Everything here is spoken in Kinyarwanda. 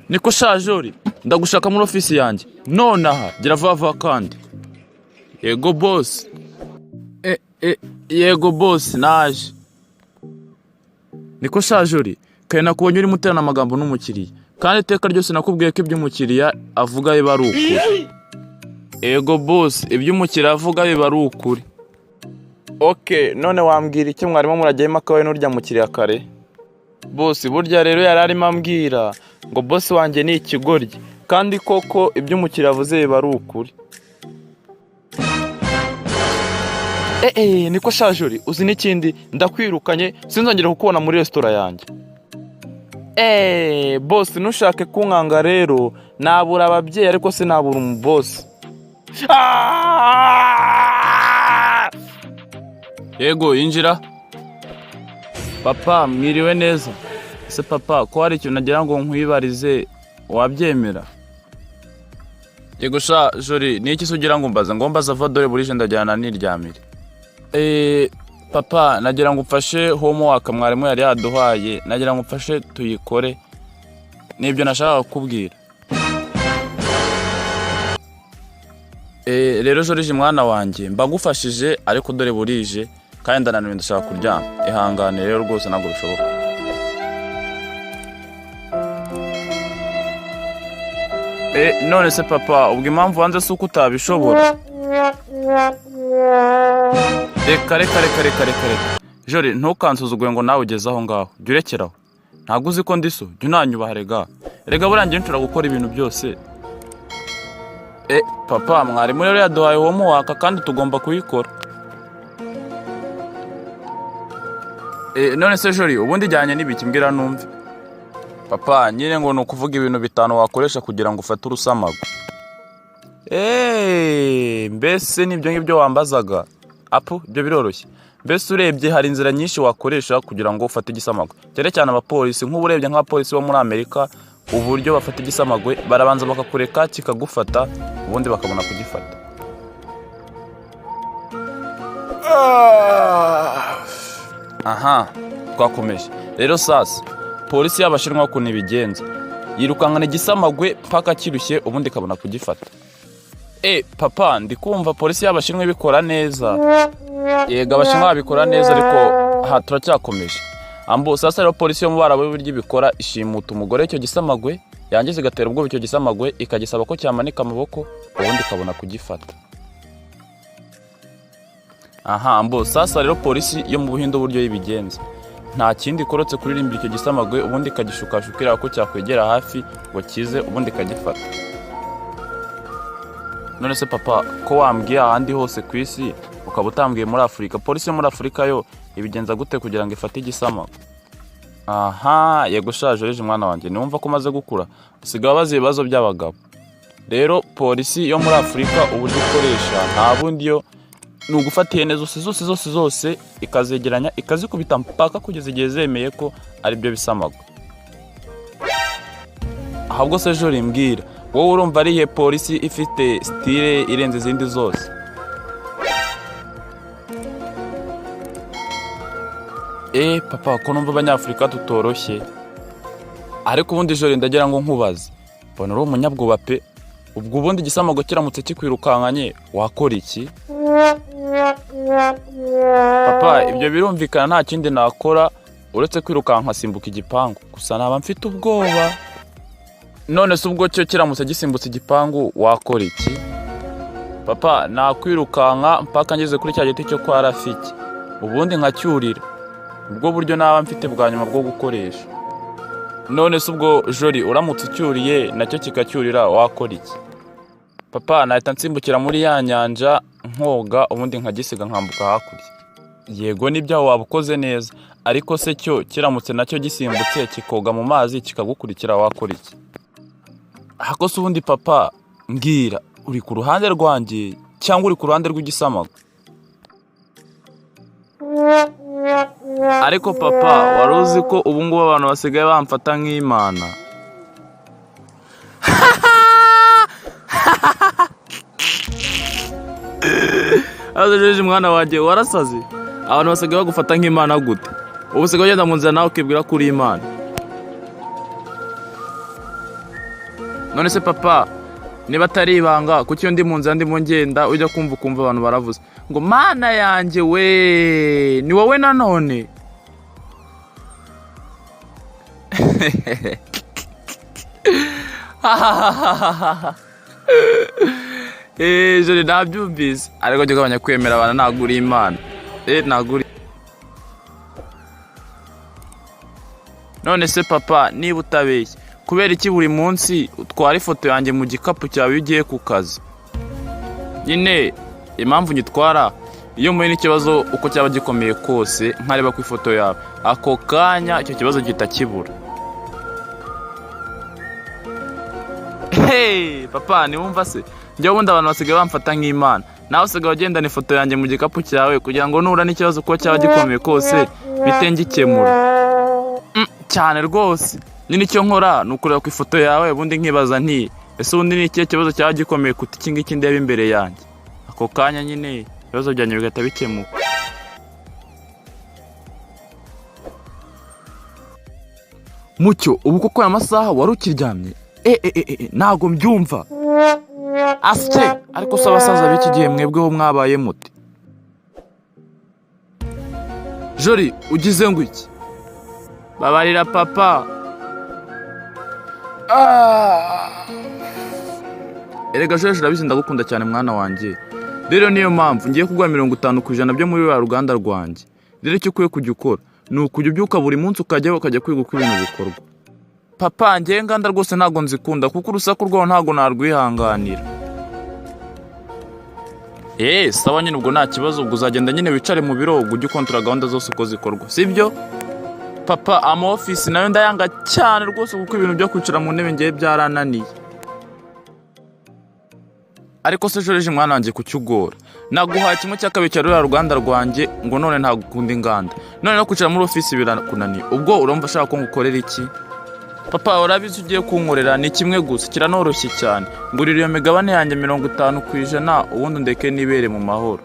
Niko shajori ndagushaka muri ofisi yanjye nonaha gira vuba kandi. Yego boss. Yego boss naje. Niko shajori kaye nakubonye uri muterana amagambo n'umukiriya kandi iteka ryose nakubwiye ko iby'umukiriya avuga biba ari ukuri. Yego boss iby'umukiriya avuga biba ari ukuri. Okay none wambwira iki mwarimo murajyemo akawe n'urya mukiriya kare? Boss burya rero yararimo ambwira ngo boss wanjye ni ikigoryi kandi koko iby'umukiriya avuze biba ari ukuri. Niko shajori uzi n'ikindi ndakwirukanye sinzongera kukubona muri restaurant yanjye. Boss nushake kunkanga rero nabura ababyeyi ariko sinabura umuboss. Yego injira. Papa mwiriwe neza. Ese papa ko hari ikintu nagira ngo nkwibarize wabyemera? Yego sha jori ni iki sugira ngo mbaza vadore burije ndajyana niryamire. Papa nagira ngo mfashe homework mwarimu yari yaduhaye nagira ngo mfashe tuyikore. Nibyo nashaka kukubwira. Rero jorije mwana wanjye mbagufashije ariko dore burije kandi ndananiwe ndashaka kuryama. Ihangane rero rwose ntabwo bishoboka. None se papa ubwo impamvu wanze suko utabishobora? Reka. Jori ntukansuzugwe ngo nawe ugeze aho ngaho. Jya urekeraho. Ntabwo uzi ko ndiso. Jya unanyubaha rega. Rega burangiye nshobora gukora ibintu byose. Papa mwarimu rero yaduhaye homework kandi tugomba kuyikora. None se Jori ubundi jyanye n'ibiki mbwira numve. Papa nyine ngo nukuvuga ibintu bitanu wakoresha kugira ngo ufate urusamago. Mbese nibyo ngibyo wambazaga. Apo ibyo biroroshye. Mbese urebye hari inzira nyinshi wakoresha kugira ngo ufate igisamago. Cyane cyane abapolisi nk'uburebye nk'abapolisi bo muri Amerika uburyo bafata igisamagwe barabanza bakakureka kikagufata ubundi bakabona kugifata. Aha twakomeje. Rero sasa polisi y'abashinwa ko nibigenza yirukankana igisamagwe paka kirushye ubundi kabona kugifata. Papa ndikumva polisi y'abashinwa bikora neza. Yego abashinwa babikora neza ariko turacyakomeje. Ambo sasa rero polisi yo mu Barabu y'uburyo bikora ishimuta umugore cyo gisamagwe yangize gatera ubwo icyo gisamagwe ikagisaba ko cyamanika amaboko ubundi kabona kugifata. Aha ambo sasa rero polisi yo mu Buhinde uburyo yibigenza nta kindi korotse kuririmba icyo gisamagwe ubundi kagishukashukira ko cyakwegera hafi ngo kize ubundi kagifata. None se papa ko wambwiye ahandi hose ku isi ukaba utambwiye muri Afurika polisi yo muri Afurika yo ibigenza gute kugira ngo ifate igisamago? Aha yego shaje mwana wanjye niwumva ko maze gukura usigaye bazi ibibazo by'abagabo. Rero polisi yo muri Afurika uburyo ikoresha nta bundi yo ni ugufata ihene zose ikazegeranya ikazikubita mpaka kugeza igihe zemeye ko ari byo bisamago. Ahubwo se Jori mbwira wowe urumva ari polisi ifite style irenze izindi zose? Papa ko numva abanyafurika tutoroshye ariko ubundi Jori ndagira ngo nkubaze mbona uri umunyabwoba pe ubwo ubundi igisamago kiramutse kikwirukankanye wakora iki? Papa ibyo birumvikana nta kindi nakora uretse kwirukanka simbuka igipangu gusa naba mfite ubwoba. None se ubwo cyo kiramutse gisimbutse igipangu wakora iki? Papa nakwirukanka mpaka ngeze kuri cya giti cyo kwa Rafiki ubundi nkacyurira ubwo buryo naba mfite bwa nyuma bwo gukoresha. None se ubwo Jori uramutse ucyuriye nacyo kikacyurira wakora iki? Papa nahita nsimbukira muri ya nyanja nkoga ubundi nkagisiga nkambuka hakurya. Yego nibyo wabukoze neza ariko se cyo kiramutse nacyo gisimbutse kikoga mu mazi kikagukurikira wakora iki? Hako se ubundi papa mbwira uri ku ruhande rwanjye cyangwa uri ku ruhande rw'igisamago? Ariko papa wari uzi ko ubu ngubu abantu basigaye bamfata nk'Imana? Azejeje mwana wanjye warasaze abantu basigaye bagufata nk'Imana gute? ubu usigaye ugenda mu nzira nawe ukibwira ko uri Imana. None se papa, niba atari ibanga kuki iyo ndi mu nzira ndimo ngenda ujya kumva ukumva abantu baravuze ngo Mana yanjye we, ni wowe nanone? Jori nabyumvise, ariko jya ugabanya kwemera abantu ntabwo uri Imana. Ntabwo uri. None se papa, niba utabeshye, kubera iki buri munsi utwara ifoto yanjye mu gikapu cyawe iyo ugiye ku kazi? Nyine impamvu nyitwara, iyo muhuye n'ikibazo uko cyaba gikomeye kose nkareba ku ifoto yawe, ako kanya icyo kibazo gihita kibura. Papa niwumva se, njyewe ubundi abantu basigaye bamfata nk'Imana, nawe usigaye ugendana ifoto yanjye mu gikapu cyawe kugira ngo nuhura n'ikibazo uko cyaba gikomeye kose bite ngikemura. Cyane rwose, nyine icyo nkora ni ukureba ku ifoto yawe ubundi nkibaza nti ese ubundi ni ikihe kibazo cyaba gikomeye kuta iki ngiki ndeba imbere yanjye, ako kanya nyine ibibazo byanjye bigahita bikemuka. Mucyo, ubu koko aya masaha wari ukiryamye? Ntago mbyumva. Asye, ariko se abasaza b'iki gihe mwebweho mwabaye muti? Jori, ugize ngo iki? Babarira papa. Erega Jori, urabizi ndagukunda cyane mwana wanjye. Rero niyo mpamvu ngiye kuguha 50% byo muri rwa ruganda rwanjye. Rero icyo ukwiye kujya ukora ni ukujya ubyuka buri munsi ukajya kwiga uko ibintu bikorwa. Papa, njye nganda rwose ntago nzikunda kuko urusaku rwaho ntago narwihanganira. Sawa nyine, ubwo nta kibazo, ubwo uzagenda nyine wicare mu biro ujye ukontora gahunda zose uko zikorwa, sibyo? Papa, ama office nayo ndayanga cyane rwose kuko ibintu byo kwicara mu ntebe ngiye byarananiye. Ariko se Joriji mwana wanjye kucyugora, naguhaye kimwe cya kabiri cya ruganda rwanjye ngo none ntago ukunda inganda, none no kwicara muri office birakunaniye, ubwo urumva ashaka ko ngukorera iki? Papa, urabizi ugiye kunkorera ni kimwe gusa, kiranoroshye cyane, ngurira iyo migabane yanjye 50% ubundi ndeke nibere mu mahoro.